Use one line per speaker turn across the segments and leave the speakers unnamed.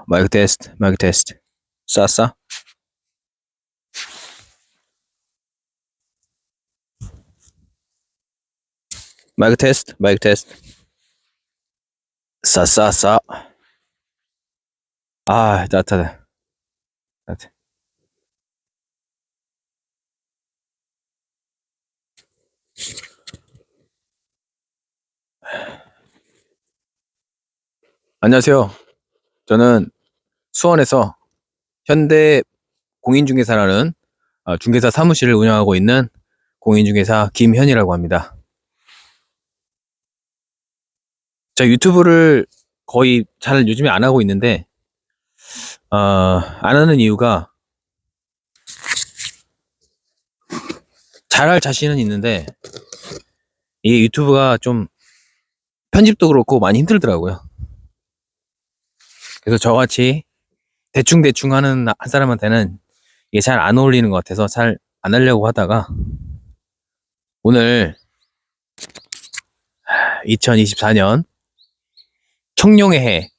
마이크 테스트, 마이크 테스트. 싸싸? 마이크 테스트, 마이크 테스트. 싸싸싸. 따뜻하다. 따뜻해. 안녕하세요. 저는 수원에서 현대 공인중개사라는 중개사 사무실을 운영하고 있는 공인중개사 김현이라고 합니다. 제가 유튜브를 거의 잘 요즘에 안 하고 있는데, 안 하는 이유가 잘할 자신은 있는데, 이게 유튜브가 좀 편집도 그렇고 많이 힘들더라고요. 그래서 저같이 대충대충 하는 한 사람한테는 이게 잘 안 어울리는 것 같아서 잘 안 하려고 하다가 오늘 2024년 청룡의 해,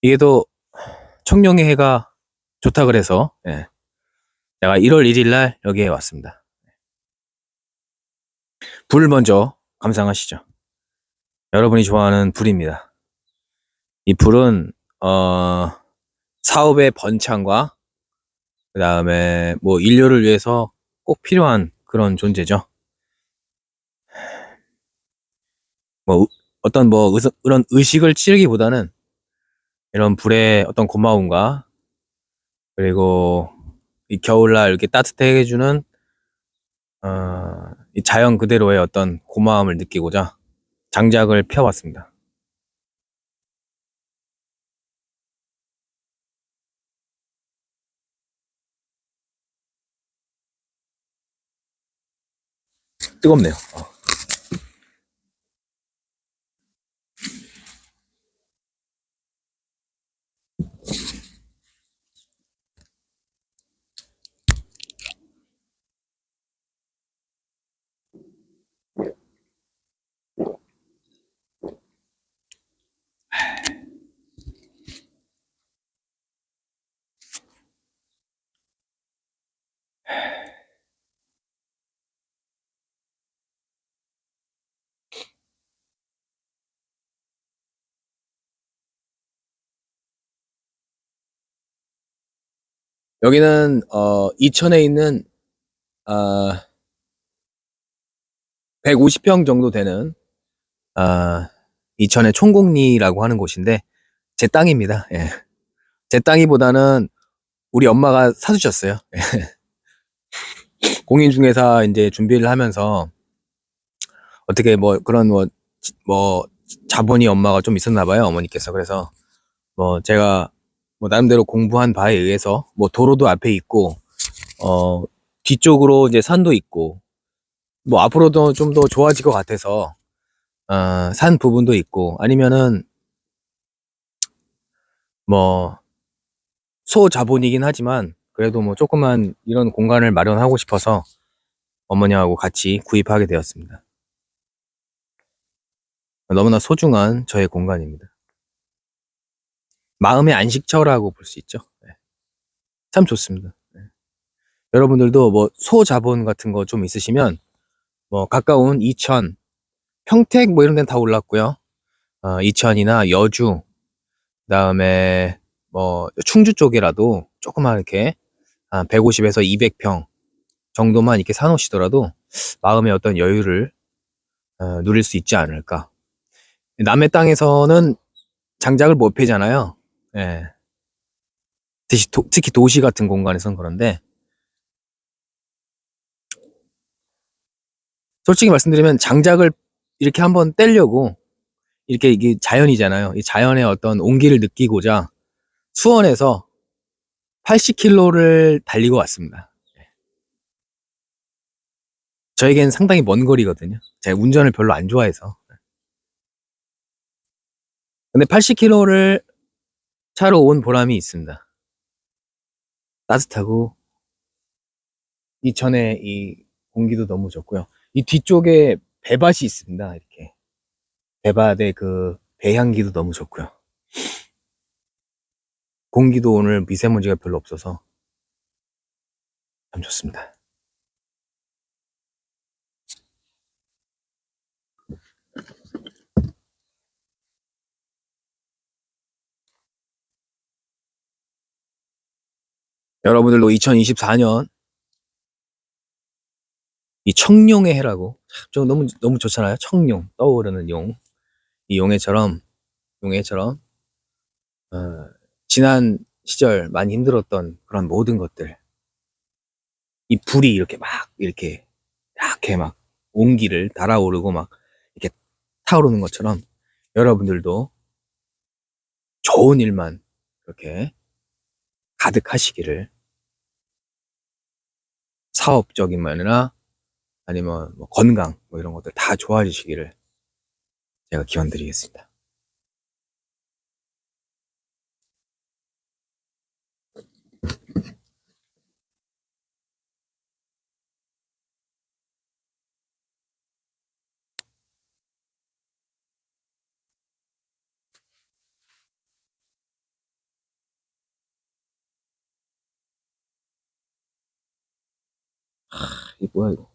이게 또 청룡의 해가 좋다 그래서 제가 1월 1일 날 여기에 왔습니다. 불 먼저 감상하시죠. 여러분이 좋아하는 불입니다. 이 불은 사업의 번창과 그 다음에 뭐 인류를 위해서 꼭 필요한 그런 존재죠. 뭐 어떤 뭐 이런 의식을 치르기보다는 이런 불의 어떤 고마움과 그리고 이 겨울날 이렇게 따뜻하게 해주는 이 자연 그대로의 어떤 고마움을 느끼고자 장작을 펴왔습니다. 뜨겁네요. 여기는 이천에 있는 어, 150평 정도 되는 어, 이천의 총곡리라고 하는 곳인데 제 땅입니다. 예. 제 땅이보다는 우리 엄마가 사주셨어요. 공인중개사 이제 준비를 하면서 어떻게 뭐 그런 뭐 자본이 엄마가 좀 있었나 봐요, 어머니께서. 그래서 뭐 제가 뭐 나름대로 공부한 바에 의해서 뭐 도로도 앞에 있고 어 뒤쪽으로 이제 산도 있고 뭐 앞으로도 좀 더 좋아질 것 같아서 산 부분도 있고 아니면은 뭐 소자본이긴 하지만 그래도 뭐 조그만 이런 공간을 마련하고 싶어서 어머니하고 같이 구입하게 되었습니다. 너무나 소중한 저의 공간입니다. 마음의 안식처라고 볼 수 있죠. 네. 참 좋습니다. 네. 여러분들도 뭐 소자본 같은 거 좀 있으시면 뭐 가까운 이천, 평택 뭐 이런 데는 다 올랐고요. 이천이나 여주, 그다음에 뭐 충주 쪽이라도 조그만 이렇게 한 150에서 200평 정도만 이렇게 사놓으시더라도 마음의 어떤 여유를 누릴 수 있지 않을까. 남의 땅에서는 장작을 못 패잖아요. 예. 특히 도시 같은 공간에선 그런데 솔직히 말씀드리면 장작을 이렇게 한번 떼려고 이렇게 이게 자연이잖아요. 이 자연의 어떤 온기를 느끼고자 수원에서 80km를 달리고 왔습니다. 저에겐 상당히 먼 거리거든요. 제가 운전을 별로 안 좋아해서. 근데 80km를 차로 온 보람이 있습니다. 따뜻하고 이천의 이 공기도 너무 좋고요. 이 뒤쪽에 배밭이 있습니다. 이렇게 배바데 그 배향기도 너무 좋고요. 공기도 오늘 미세먼지가 별로 없어서 참 좋습니다. 여러분들도 2024년 이 청룡의 해라고 저 너무 좋잖아요. 청룡 떠오르는 용. 이 용해처럼 어, 지난 시절 많이 힘들었던 그런 모든 것들 이 불이 이렇게 막 온기를 달아오르고 막 이렇게 타오르는 것처럼 여러분들도 좋은 일만 그렇게 가득하시기를 사업적인 면이나 아니면 뭐 건강 뭐 이런 것들 다 좋아지시기를 제가 기원 드리겠습니다. 이게 뭐야 이거.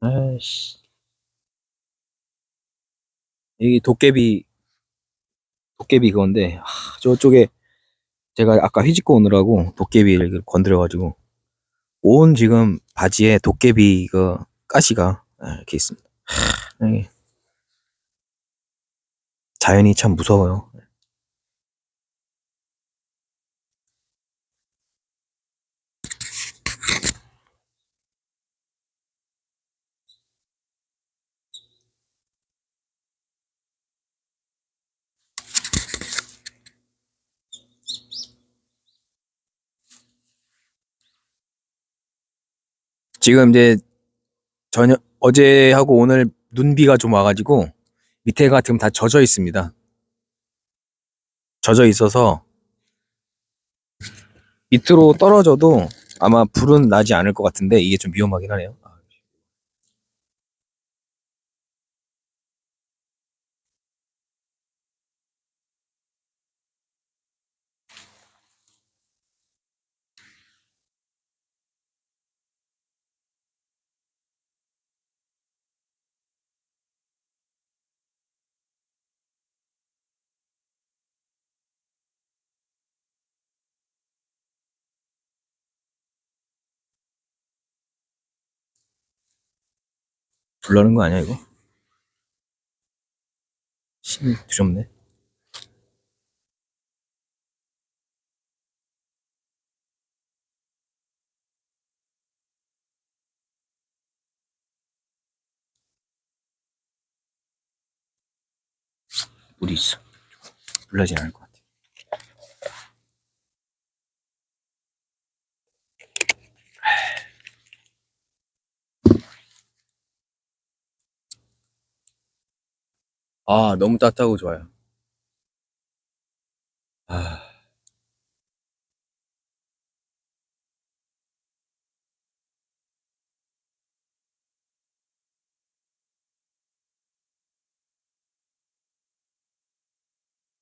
아씨. 이게 도깨비 그건데 저쪽에 제가 아까 휘짓고 오느라고 도깨비를 건드려가지고 온 지금 바지에 도깨비 그 가시가 이렇게 있습니다. 이 자연이 참 무서워요. 지금 이제 저녁 어제하고 오늘 눈비가 좀 와가지고 밑에가 지금 다 젖어 있습니다. 젖어 있어서 밑으로 떨어져도 아마 불은 나지 않을 것 같은데 이게 좀 위험하긴 하네요. 불 나는 거 아니야 이거? 힘이 두렵네. 물이 있어. 불나진 않을 것 같아. 너무 따뜻하고 좋아요. 아,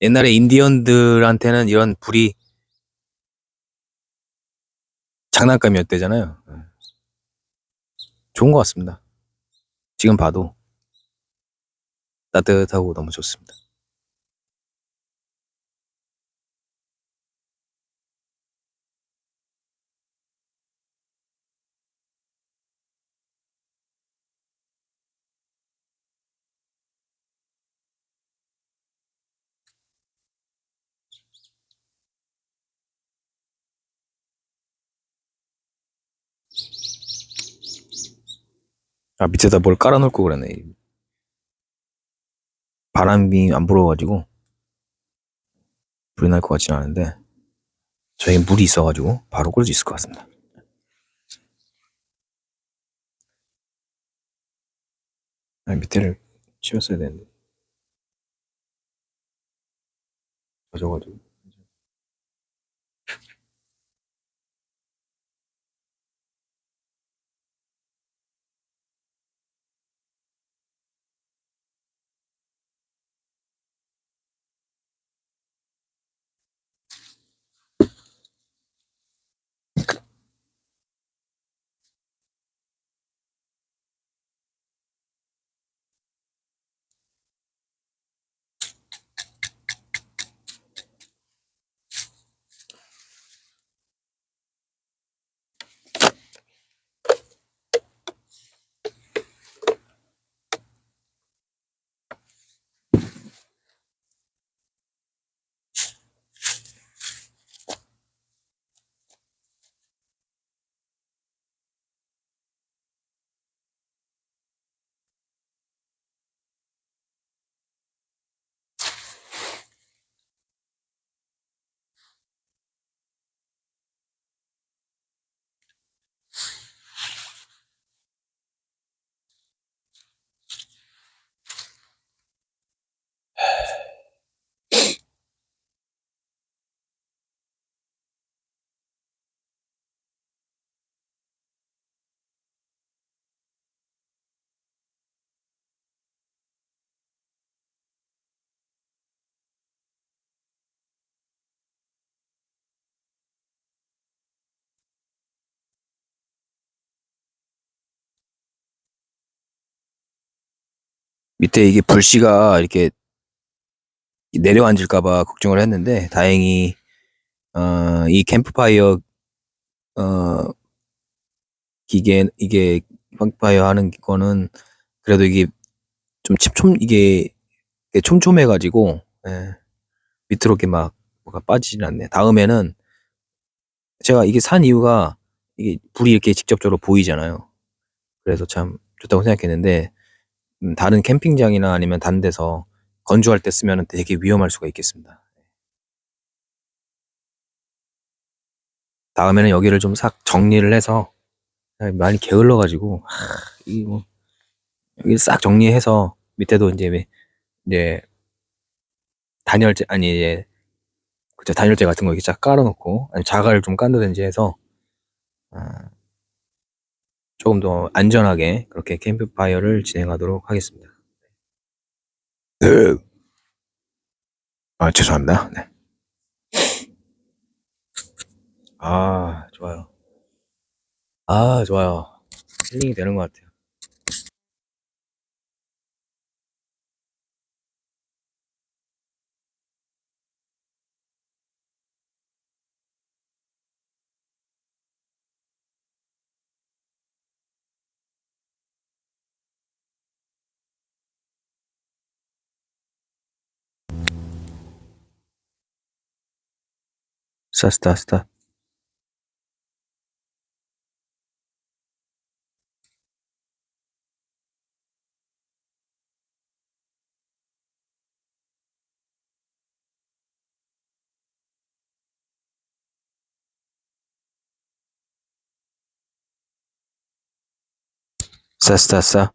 옛날에 인디언들한테는 이런 불이 장난감이었대잖아요. 좋은 것 같습니다. 지금 봐도 따뜻하고 너무 좋습니다. 밑에다 뭘 깔아놓을 거 그러네. 바람이 안 불어가지고 불이 날 것 같지는 않은데 저희 물이 있어가지고 바로 끓을 수 있을 것 같습니다. 밑에를 치웠어야 되는데 젖어가지고. 밑에 이게 불씨가 이렇게 내려앉을까봐 걱정을 했는데, 다행히, 이 캠프파이어, 어, 이게 캠프파이어 하는 거는, 그래도 이게 이게 촘촘해가지고, 예, 밑으로 이렇게 막, 뭐가 빠지진 않네. 다음에는, 제가 이게 산 이유가, 이게 불이 이렇게 직접적으로 보이잖아요. 그래서 참 좋다고 생각했는데, 다른 캠핑장이나 아니면 다른 데서 건조할 때 쓰면 되게 위험할 수가 있겠습니다. 다음에는 여기를 좀 싹 정리를 해서, 많이 게을러가지고, 이 뭐, 여기 싹 정리해서, 밑에도 이제, 단열재, 아니, 그쵸, 단열재 같은 거 이렇게 쫙 깔아놓고, 아니, 자갈을 좀 깐다든지 해서, 아, 조금 더 안전하게 그렇게 캠프파이어를 진행하도록 하겠습니다. 네. 죄송합니다. 네. 좋아요. 좋아요. 힐링이 되는 것 같아요. 스타. 스타.